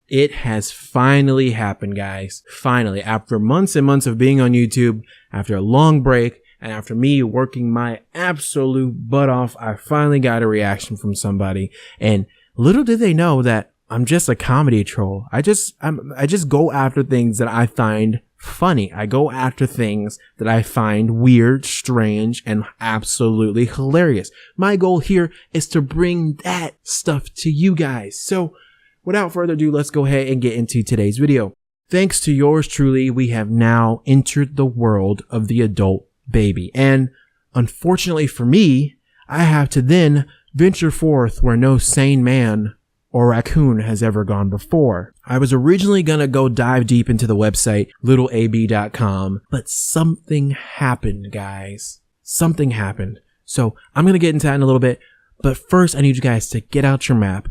It has finally happened, guys. Finally, after months and months of being on YouTube, after a long break, and after me working my absolute butt off, I finally got a reaction from somebody. And little did they know that I'm just a comedy troll. I just go after things that I find funny. I go after things that I find weird, strange, and absolutely hilarious. My goal here is to bring that stuff to you guys. So without further ado, let's go ahead and get into today's video. Thanks to yours truly, we have now entered the world of the adult baby. And unfortunately for me, I have to then venture forth where no sane man or raccoon has ever gone before. I was originally gonna go dive deep into the website littleab.com, but something happened, guys. Something happened. So I'm gonna get into that in a little bit, but first I need you guys to get out your map,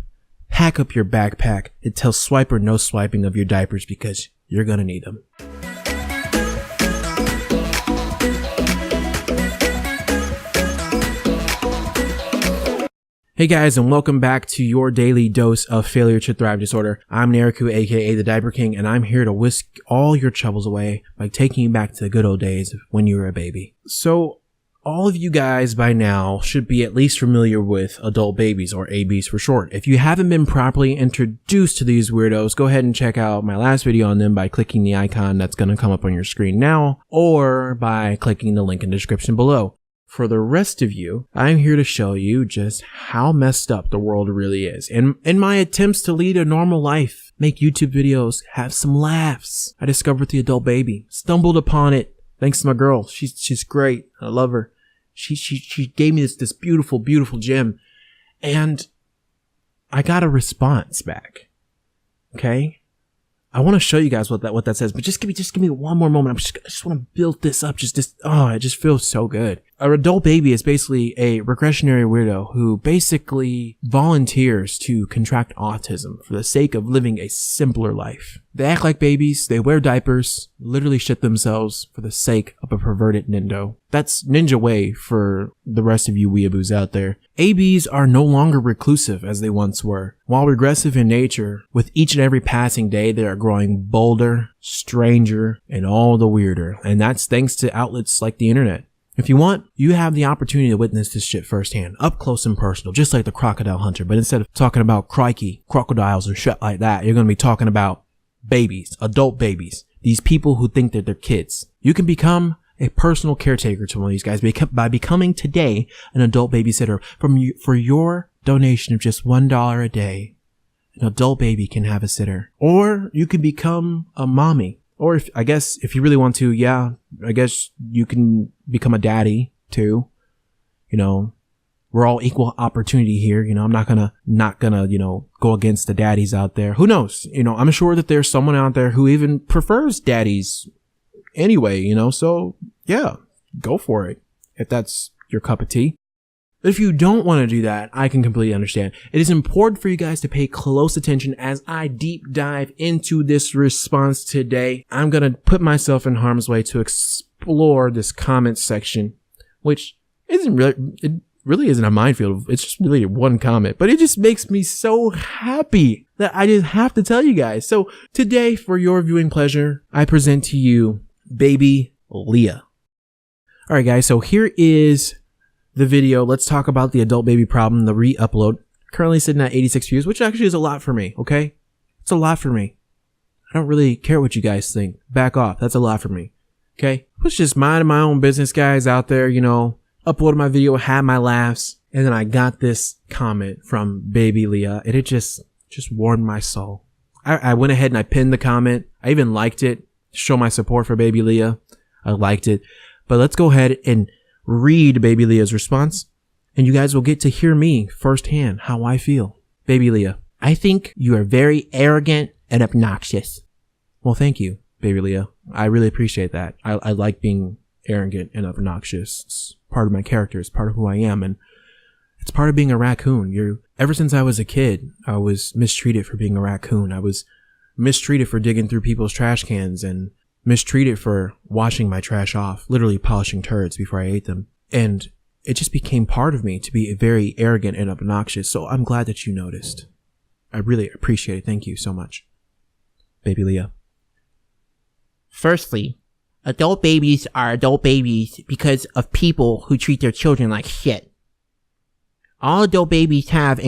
pack up your backpack, and tell swipe or no swiping of your diapers because you're gonna need them. Hey guys, and welcome back to your daily dose of failure to thrive disorder. I'm Neriku, aka the Diaper King, and I'm here to whisk all your troubles away by taking you back to the good old days when you were a baby. So, all of you guys by now should be at least familiar with adult babies, or ABs for short. If you haven't been properly introduced to these weirdos, go ahead and check out my last video on them by clicking the icon that's going to come up on your screen now, or by clicking the link in the description below. For the rest of you, I'm here to show you just how messed up the world really is. In my attempts to lead a normal life, make YouTube videos, have some laughs, I discovered the adult baby. Stumbled upon it thanks to my girl. She's great. I love her. She gave me this beautiful, beautiful gem. And I got a response back. Okay? I want to show you guys what that says, but just give me one more moment. I just want to build this up. It just feels so good. An adult baby is basically a regressionary weirdo who basically volunteers to contract autism for the sake of living a simpler life. They act like babies, they wear diapers, literally shit themselves for the sake of a perverted nindo. That's ninja way for the rest of you weeaboos out there. ABs are no longer reclusive as they once were. While regressive in nature, with each and every passing day they are growing bolder, stranger, and all the weirder. And that's thanks to outlets like the internet. If you want, you have the opportunity to witness this shit firsthand, up close and personal, just like the crocodile hunter. But instead of talking about crikey, crocodiles and shit like that, you're going to be talking about babies, adult babies, these people who think that they're kids. You can become a personal caretaker to one of these guys by becoming today an adult babysitter. For your donation of just $1 a day, an adult baby can have a sitter. Or you can become a mommy. Or if you really want to, yeah, I guess you can become a daddy too. You know, we're all equal opportunity here. You know, I'm not gonna, go against the daddies out there. Who knows? You know, I'm sure that there's someone out there who even prefers daddies anyway, so yeah, go for it if that's your cup of tea. If you don't want to do that, I can completely understand. It is important for you guys to pay close attention as I deep dive into this response today. I'm going to put myself in harm's way to explore this comment section, which it really isn't a minefield. It's just really one comment, but it just makes me so happy that I just have to tell you guys. So today, for your viewing pleasure, I present to you Baby Leah. All right, guys. So here is the video. Let's talk about the adult baby problem, the re-upload. Currently sitting at 86 views, which actually is a lot for me, okay? It's a lot for me. I don't really care what you guys think. Back off. That's a lot for me, okay? I was just minding my own business, guys, out there, uploaded my video, had my laughs, and then I got this comment from Baby Leah, and it just warmed my soul. I went ahead and I pinned the comment. I even liked it to show my support for Baby Leah. I liked it. But let's go ahead and read Baby Leah's response, and you guys will get to hear me firsthand how I feel. Baby Leah, I think you are very arrogant and obnoxious. Well, thank you, Baby Leah. I really appreciate that. I like being arrogant and obnoxious. It's part of my character. It's part of who I am, and it's part of being a raccoon. Ever since I was a kid, I was mistreated for being a raccoon. I was mistreated for digging through people's trash cans and mistreated for washing my trash off, literally polishing turds before I ate them. And it just became part of me to be very arrogant and obnoxious. So I'm glad that you noticed. I really appreciate it. Thank you so much. Baby Leah. Firstly, adult babies are adult babies because of people who treat their children like shit. All adult babies have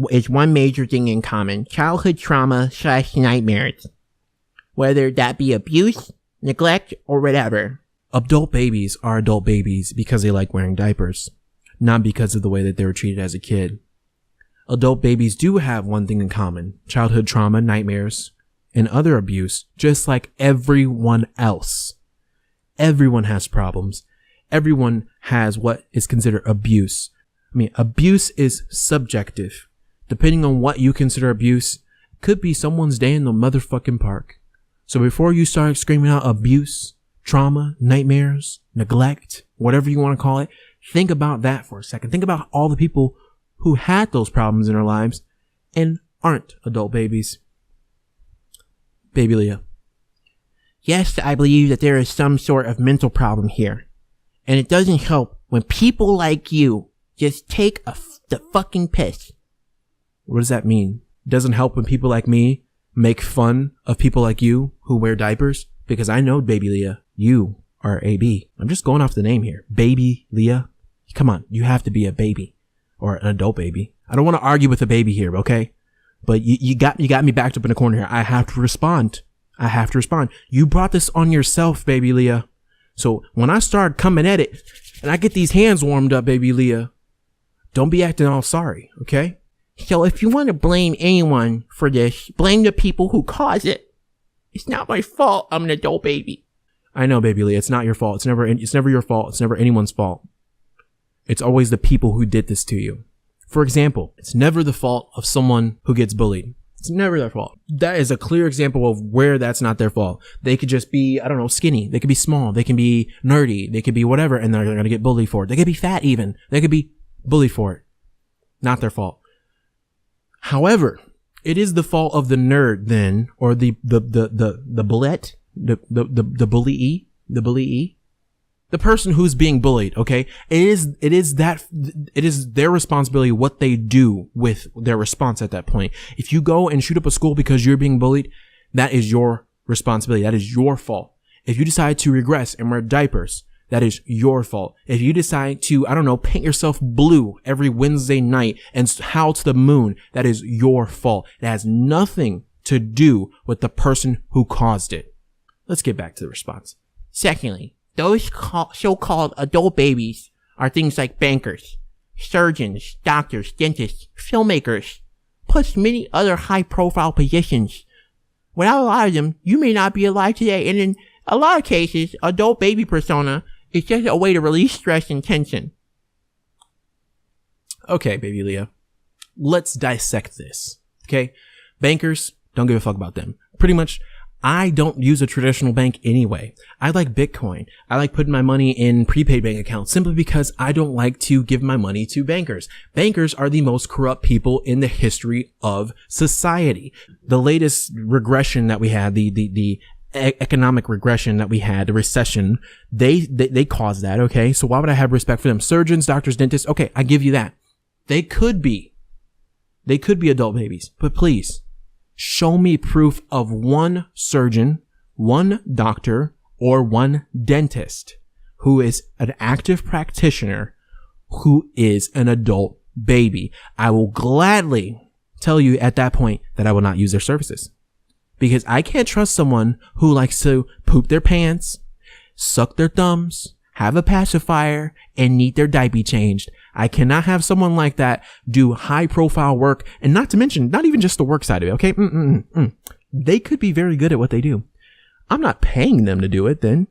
is one major thing in common: childhood trauma/nightmares. Whether that be abuse, neglect, or whatever. Adult babies are adult babies because they like wearing diapers, not because of the way that they were treated as a kid. Adult babies do have one thing in common: childhood trauma, nightmares, and other abuse, just like everyone else. Everyone has problems. Everyone has what is considered abuse. I mean, abuse is subjective. Depending on what you consider abuse, it could be someone's day in the motherfucking park. So before you start screaming out abuse, trauma, nightmares, neglect, whatever you want to call it, think about that for a second. Think about all the people who had those problems in their lives and aren't adult babies. Baby Leah. Yes, I believe that there is some sort of mental problem here. And it doesn't help when people like you just take the fucking piss. What does that mean? It doesn't help when people like me make fun of people like you who wear diapers? Because I know, Baby Leah, you are AB. I'm just going off the name here. Baby Leah. Come on, you have to be a baby or an adult baby. I don't want to argue with a baby here, okay? But you got me backed up in a corner here. I have to respond. You brought this on yourself, Baby Leah. So when I start coming at it and I get these hands warmed up, Baby Leah, don't be acting all sorry, okay? So if you want to blame anyone for this, blame the people who caused it. It's not my fault I'm an adult baby. I know, Baby Leah, it's not your fault. It's never your fault. It's never anyone's fault. It's always the people who did this to you. For example, it's never the fault of someone who gets bullied. It's never their fault. That is a clear example of where that's not their fault. They could just be, I don't know, skinny. They could be small. They can be nerdy. They could be whatever, and they're going to get bullied for it. They could be fat even. They could be bullied for it. Not their fault. However, it is the fault of the nerd then, or the bullet, the bullyee, the person who's being bullied, okay? It is their responsibility what they do with their response at that point. If you go and shoot up a school because you're being bullied, that is your responsibility. That is your fault. If you decide to regress and wear diapers, that is your fault. If you decide to, I don't know, paint yourself blue every Wednesday night and howl to the moon, that is your fault. It has nothing to do with the person who caused it. Let's get back to the response. Secondly, those so-called adult babies are things like bankers, surgeons, doctors, dentists, filmmakers, plus many other high-profile positions. Without a lot of them, you may not be alive today, and in a lot of cases, adult baby persona is just a way to release stress and tension. Okay, Baby Leah, let's dissect this, okay? Bankers, don't give a fuck about them. Pretty much, I don't use a traditional bank anyway. I like Bitcoin. I like putting my money in prepaid bank accounts simply because I don't like to give my money to bankers. Bankers are the most corrupt people in the history of society. The latest regression that we had, the economic regression that we had, the recession, they caused that, okay? So why would I have respect for them? Surgeons, doctors, dentists, okay, I give you that. They could be adult babies, but please, show me proof of one surgeon, one doctor, or one dentist who is an active practitioner who is an adult baby. I will gladly tell you at that point that I will not use their services. Because I can't trust someone who likes to poop their pants, suck their thumbs, have a pacifier, and need their diaper changed. I cannot have someone like that do high profile work, and not to mention, not even just the work side of it, okay? They could be very good at what they do. I'm not paying them to do it then.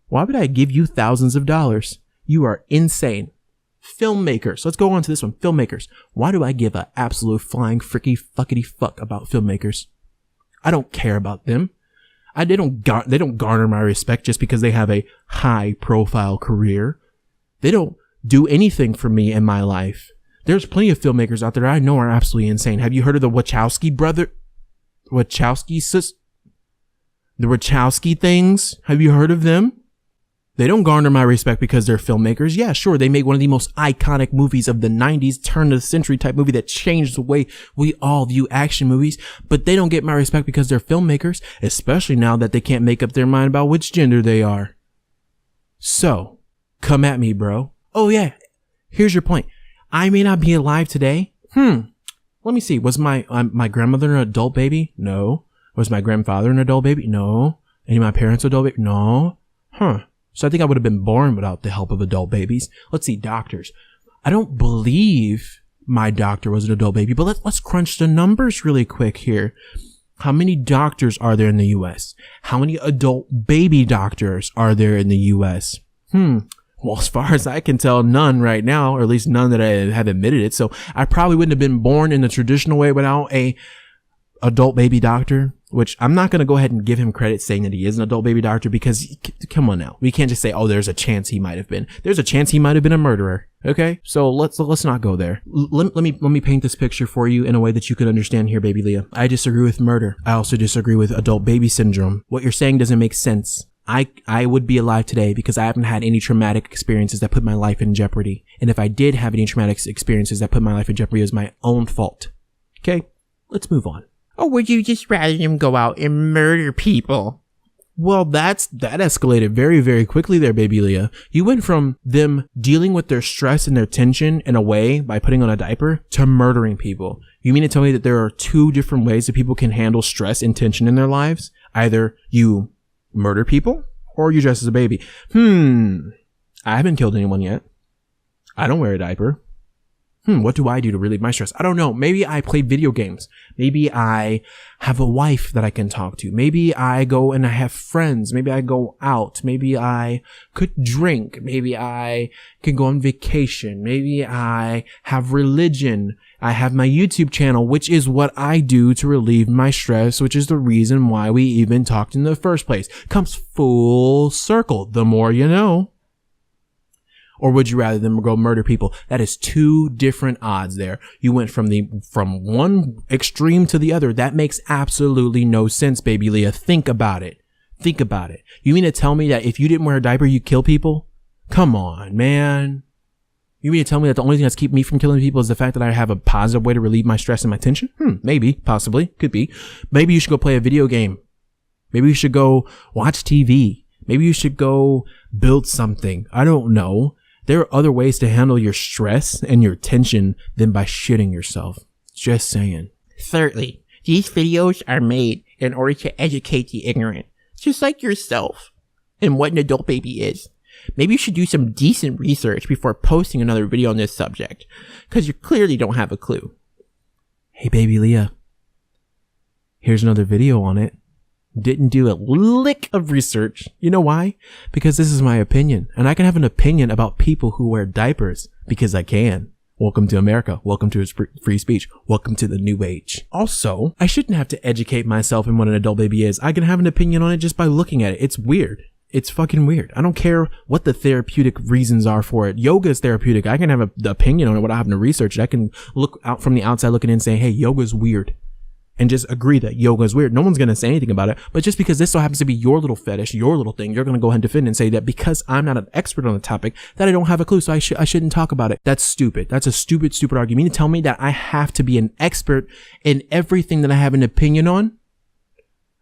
Why would I give you thousands of dollars? You are insane. Filmmakers. Let's go on to this one. Filmmakers. Why do I give an absolute flying fricky fuckity fuck about filmmakers? I don't care about them. They don't garner my respect just because they have a high profile career. They don't do anything for me in my life. There's plenty of filmmakers out there I know are absolutely insane. Have you heard of the Wachowski things? Have you heard of them? They don't garner my respect because they're filmmakers. Yeah, sure, they made one of the most iconic movies of the 90s, turn of the century type movie that changed the way we all view action movies, but they don't get my respect because they're filmmakers, especially now that they can't make up their mind about which gender they are. So, come at me, bro. Oh yeah, here's your point. I may not be alive today. Let me see. Was my grandmother an adult baby? No. Was my grandfather an adult baby? No. Any of my parents adult baby? No. So I think I would have been born without the help of adult babies. Let's see, doctors. I don't believe my doctor was an adult baby, but let's crunch the numbers really quick here. How many doctors are there in the U.S.? How many adult baby doctors are there in the U.S.? Well, as far as I can tell, none right now, or at least none that I have admitted it. So I probably wouldn't have been born in the traditional way without a adult baby doctor, which I'm not going to go ahead and give him credit saying that he is an adult baby doctor, because come on now. We can't just say, oh, there's a chance he might have been. There's a chance he might have been a murderer. Okay. So let's not go there. Let me paint this picture for you in a way that you can understand here, baby Leah. I disagree with murder. I also disagree with adult baby syndrome. What you're saying doesn't make sense. I would be alive today because I haven't had any traumatic experiences that put my life in jeopardy. And if I did have any traumatic experiences that put my life in jeopardy, it was my own fault. Okay, let's move on. Or would you just rather them go out and murder people? Well, that escalated very, very quickly there, baby Leah. You went from them dealing with their stress and their tension in a way by putting on a diaper to murdering people. You mean to tell me that there are two different ways that people can handle stress and tension in their lives? Either you murder people or you dress as a baby. I haven't killed anyone yet. I don't wear a diaper. What do I do to relieve my stress? I don't know. Maybe I play video games. Maybe I have a wife that I can talk to. Maybe I go and I have friends. Maybe I go out. Maybe I could drink. Maybe I can go on vacation. Maybe I have religion. I have my YouTube channel, which is what I do to relieve my stress, which is the reason why we even talked in the first place. Comes full circle. The more you know. Or would you rather them go murder people? That is two different odds there. You went from one extreme to the other. That makes absolutely no sense, baby Leah. Think about it. Think about it. You mean to tell me that if you didn't wear a diaper, you kill people? Come on, man. You mean to tell me that the only thing that's keeping me from killing people is the fact that I have a positive way to relieve my stress and my tension? Maybe, possibly, could be. Maybe you should go play a video game. Maybe you should go watch TV. Maybe you should go build something. I don't know. There are other ways to handle your stress and your tension than by shitting yourself. Just saying. Thirdly, these videos are made in order to educate the ignorant, just like yourself, in what an adult baby is. Maybe you should do some decent research before posting another video on this subject, because you clearly don't have a clue. Hey, baby Leah. Here's another video on it. Didn't do a lick of research. You know why? Because this is my opinion. And I can have an opinion about people who wear diapers because I can. Welcome to America. Welcome to free speech. Welcome to the new age. Also, I shouldn't have to educate myself in what an adult baby is. I can have an opinion on it just by looking at it. It's weird. It's fucking weird. I don't care what the therapeutic reasons are for it. Yoga is therapeutic. I can have the opinion on it without having to research it. I can look out from the outside looking in and say, hey, yoga's weird. And just agree that yoga is weird. No one's going to say anything about it. But just because this so happens to be your little fetish, your little thing, you're going to go ahead and defend and say that because I'm not an expert on the topic, that I don't have a clue, so I shouldn't talk about it. That's stupid. That's a stupid argument. You mean to tell me that I have to be an expert in everything that I have an opinion on?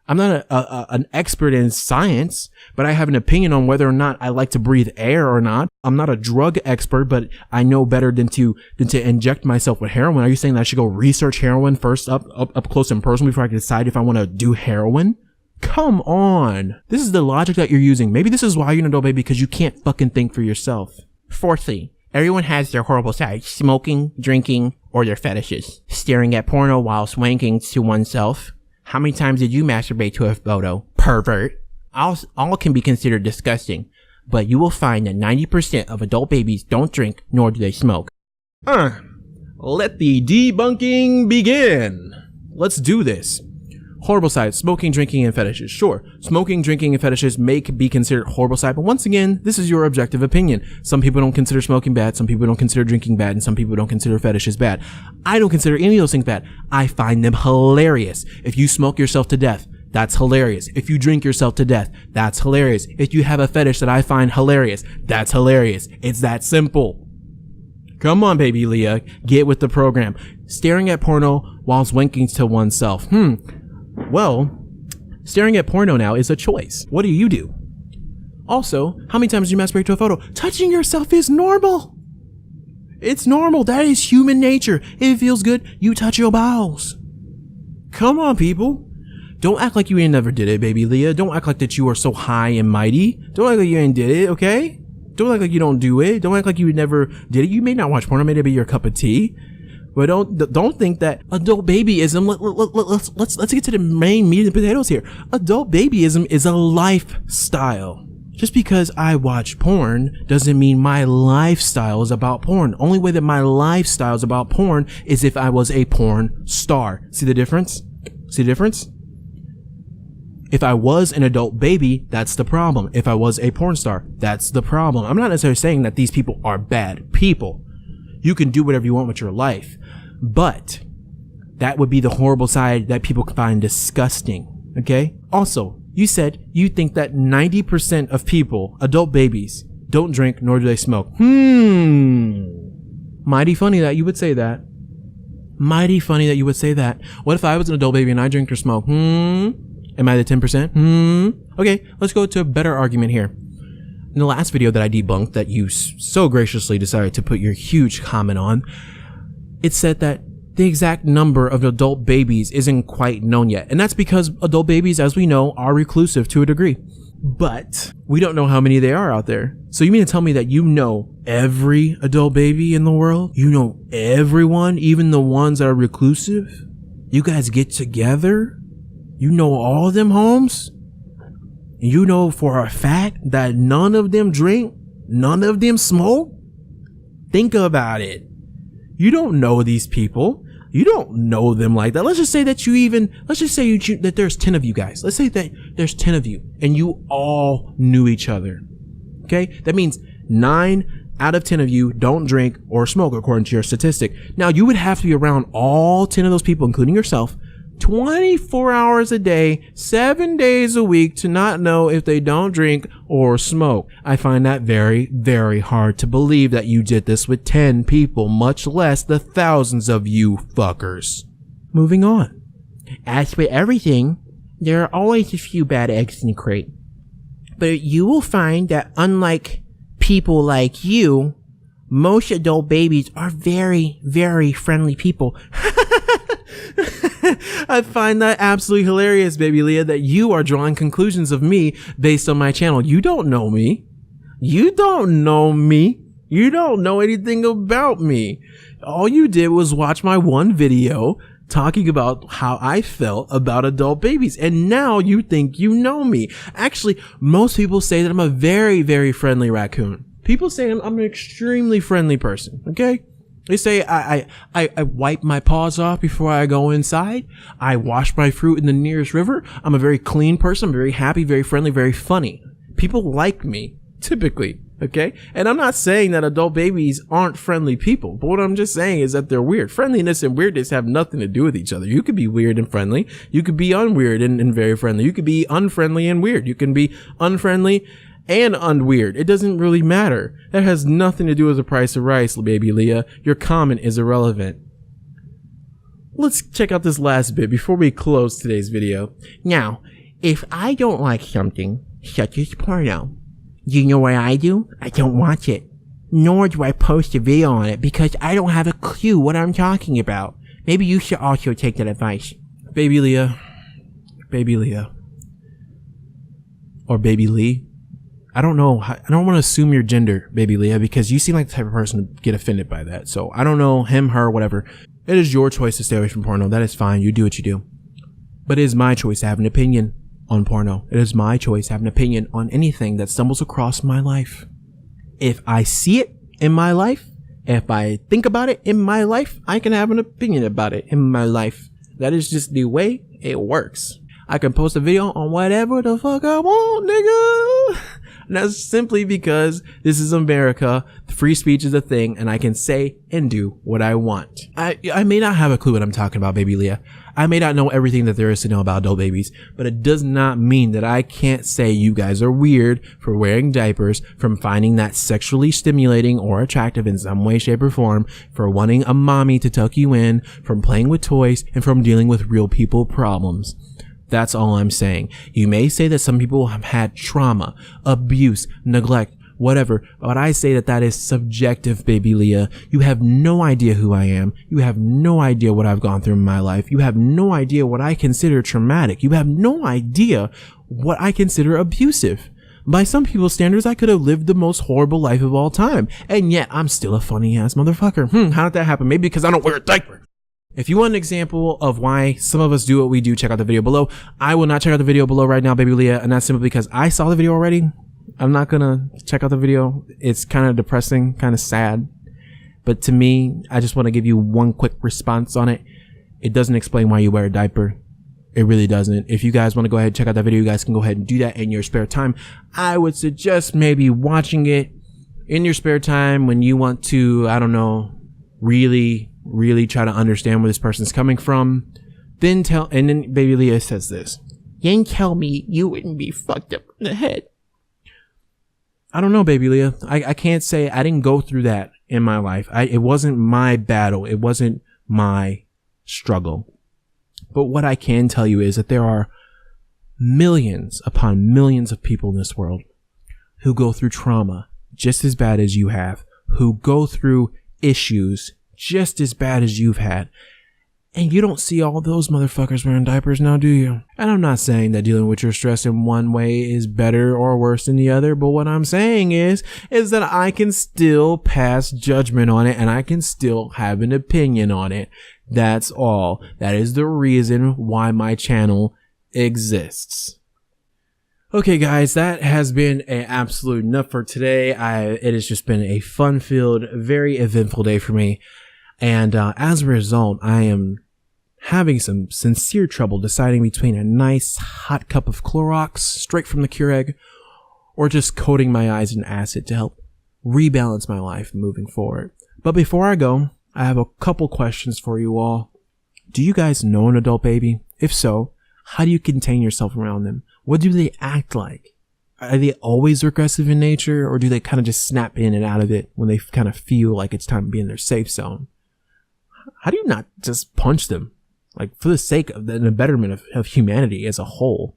I'm not an expert in science, but I have an opinion on whether or not I like to breathe air or not. I'm not a drug expert, but I know better than to inject myself with heroin. Are you saying that I should go research heroin first up close and personal before I can decide if I want to do heroin? Come on. This is the logic that you're using. Maybe this is why you're an adult baby, because you can't fucking think for yourself. Fourthly, everyone has their horrible sides. Smoking, drinking, or their fetishes. Staring at porno whilst wanking to oneself. How many times did you masturbate to a photo? Pervert. All can be considered disgusting, but you will find that 90% of adult babies don't drink, nor do they smoke. Let the debunking begin. Let's do this. Horrible side, smoking, drinking, and fetishes. Sure, smoking, drinking, and fetishes may be considered horrible side, but once again, this is your objective opinion. Some people don't consider smoking bad, some people don't consider drinking bad, and some people don't consider fetishes bad. I don't consider any of those things bad. I find them hilarious. If you smoke yourself to death, that's hilarious. If you drink yourself to death, that's hilarious. If you have a fetish that I find hilarious, that's hilarious. It's that simple. Come on, baby Leah, get with the program. Staring at porno whilst winking to oneself. Well, staring at porno now is a choice. What do you do? Also, how many times do you masturbate to a photo? Touching yourself is normal. It's normal. That is human nature. If it feels good, you touch your bowels. Come on, people. Don't act like you ain't never did it, baby Leah. Don't act like that you are so high and mighty. Don't act like you ain't did it, okay? Don't act like you don't do it. Don't act like you never did it. You may not watch porno, maybe be your cup of tea. But don't think that adult babyism, let's get to the main meat and potatoes here. Adult babyism is a lifestyle. Just because I watch porn doesn't mean my lifestyle is about porn. Only way that my lifestyle is about porn is if I was a porn star. See the difference? See the difference? If I was an adult baby, that's the problem. If I was a porn star, that's the problem. I'm not necessarily saying that these people are bad people. You can do whatever you want with your life, but that would be the horrible side that people find disgusting. Okay? Also, you said you think that 90% of people, adult babies, don't drink nor do they smoke. Mighty funny that you would say that. Mighty funny that you would say that. What if I was an adult baby and I drink or smoke? Am I the 10%? Okay, let's go to a better argument here. In the last video that I debunked that you so graciously decided to put your huge comment on, it said that the exact number of adult babies isn't quite known yet. And that's because adult babies, as we know, are reclusive to a degree. But we don't know how many they are out there. So you mean to tell me that you know every adult baby in the world? You know everyone, even the ones that are reclusive? You guys get together? You know all of them, Holmes? And you know for a fact that none of them drink? None of them smoke? Think about it. You don't know these people. You don't know them like that. Let's just say that that there's 10 of you guys. Let's say that there's 10 of you and you all knew each other. Okay? That means 9 out of 10 of you don't drink or smoke according to your statistic. Now you would have to be around all 10 of those people, including yourself, 24 hours a day, 7 days a week to not know if they don't drink or smoke. I find that very, very hard to believe that you did this with 10 people, much less the thousands of you fuckers. Moving on. As with everything, there are always a few bad eggs in the crate. But you will find that unlike people like you, most adult babies are very, very friendly people. I find that absolutely hilarious, baby Leah, that you are drawing conclusions of me based on my channel. You don't know me. You don't know me. You don't know anything about me. All you did was watch my one video talking about how I felt about adult babies, and now you think you know me. Actually, most people say that I'm a very, very friendly raccoon. People say I'm an extremely friendly person, okay? They say I wipe my paws off before I go inside. I wash my fruit in the nearest river. I'm a very clean person. I'm very happy, very friendly, very funny. People like me, typically, okay? And I'm not saying that adult babies aren't friendly people, but what I'm just saying is that they're weird. Friendliness and weirdness have nothing to do with each other. You could be weird and friendly. You could be unweird and very friendly. You could be unfriendly and weird. You can be unfriendly and unweird. It doesn't really matter. That has nothing to do with the price of rice, baby Leah. Your comment is irrelevant. Let's check out this last bit before we close today's video. Now, if I don't like something, such as porno, you know what I do? I don't watch it. Nor do I post a video on it because I don't have a clue what I'm talking about. Maybe you should also take that advice. Baby Leah. Baby Leah. Or Baby Lee. I don't know. I don't want to assume your gender, baby Leah, because you seem like the type of person to get offended by that. So I don't know, him, her, whatever. It is your choice to stay away from porno. That is fine. You do what you do. But it is my choice to have an opinion on porno. It is my choice to have an opinion on anything that stumbles across my life. If I see it in my life, if I think about it in my life, I can have an opinion about it in my life. That is just the way it works. I can post a video on whatever the fuck I want, nigga. And that's simply because this is America. Free speech is a thing, and I can say and do what I want. I may not have a clue what I'm talking about, baby Leah. I may not know everything that there is to know about adult babies, but it does not mean that I can't say you guys are weird for wearing diapers, from finding that sexually stimulating or attractive in some way, shape, or form, for wanting a mommy to tuck you in, from playing with toys, and from dealing with real people problems. That's all I'm saying. You may say that some people have had trauma, abuse, neglect, whatever, but I say that that is subjective, baby Leah. You have no idea who I am. You have no idea what I've gone through in my life. You have no idea what I consider traumatic. You have no idea what I consider abusive. By some people's standards, I could have lived the most horrible life of all time, and yet I'm still a funny ass motherfucker. How did that happen? Maybe because I don't wear a diaper. If you want an example of why some of us do what we do, check out the video below. I will not check out the video below right now, baby Leah, and that's simply because I saw the video already. I'm not gonna check out the video. It's kind of depressing, kind of sad. But to me, I just want to give you one quick response on it. It doesn't explain why you wear a diaper. It really doesn't. If you guys want to go ahead and check out that video, you guys can go ahead and do that in your spare time. I would suggest maybe watching it in your spare time when you want to, I don't know, really try to understand where this person's coming from. Then baby Leah says this. Then tell me you wouldn't be fucked up in the head. I don't know, baby Leah. I can't say. I didn't go through that in my life. It wasn't my battle. It wasn't my struggle. But what I can tell you is that there are millions upon millions of people in this world who go through trauma just as bad as you have, who go through issues just as bad as you've had. And you don't see all those motherfuckers wearing diapers now, do you? And I'm not saying that dealing with your stress in one way is better or worse than the other, but what I'm saying is that I can still pass judgment on it, and I can still have an opinion on it. That's all. That is the reason why my channel exists. Okay, guys, that has been an absolute enough for today. It has just been a fun-filled, very eventful day for me. And as a result, I am having some sincere trouble deciding between a nice hot cup of Clorox straight from the Keurig or just coating my eyes in acid to help rebalance my life moving forward. But before I go, I have a couple questions for you all. Do you guys know an adult baby? If so, how do you contain yourself around them? What do they act like? Are they always aggressive in nature, or do they kind of just snap in and out of it when they kind of feel like it's time to be in their safe zone? How do you not just punch them? Like, for the sake of the betterment of humanity as a whole.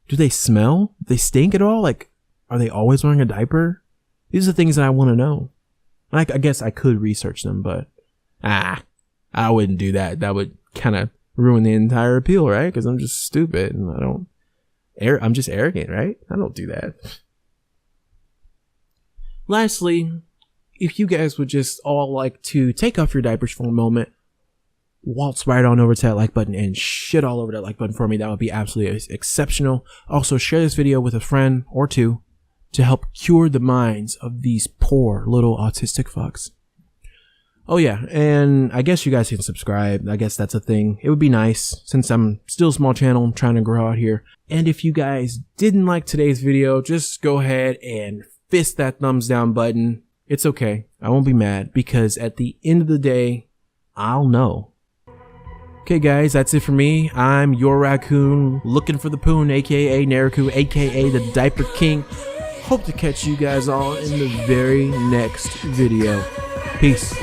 Do they smell? Do they stink at all? Like, are they always wearing a diaper? These are the things that I want to know. I guess I could research them, but I wouldn't do that. That would kind of ruin the entire appeal, right? Because I'm just stupid and I'm just arrogant, right? I don't do that. Lastly, if you guys would just all like to take off your diapers for a moment, waltz right on over to that like button and shit all over that like button for me, that would be absolutely exceptional. Also, share this video with a friend or two to help cure the minds of these poor little autistic fucks. Oh yeah, and I guess you guys can subscribe. I guess that's a thing. It would be nice, since I'm still a small channel, I'm trying to grow out here. And if you guys didn't like today's video, just go ahead and fist that thumbs down button. It's okay. I won't be mad, because at the end of the day, I'll know. Okay guys, that's it for me. I'm your raccoon looking for the poon, aka Neriku, aka the Diaper King. Hope to catch you guys all in the very next video. Peace.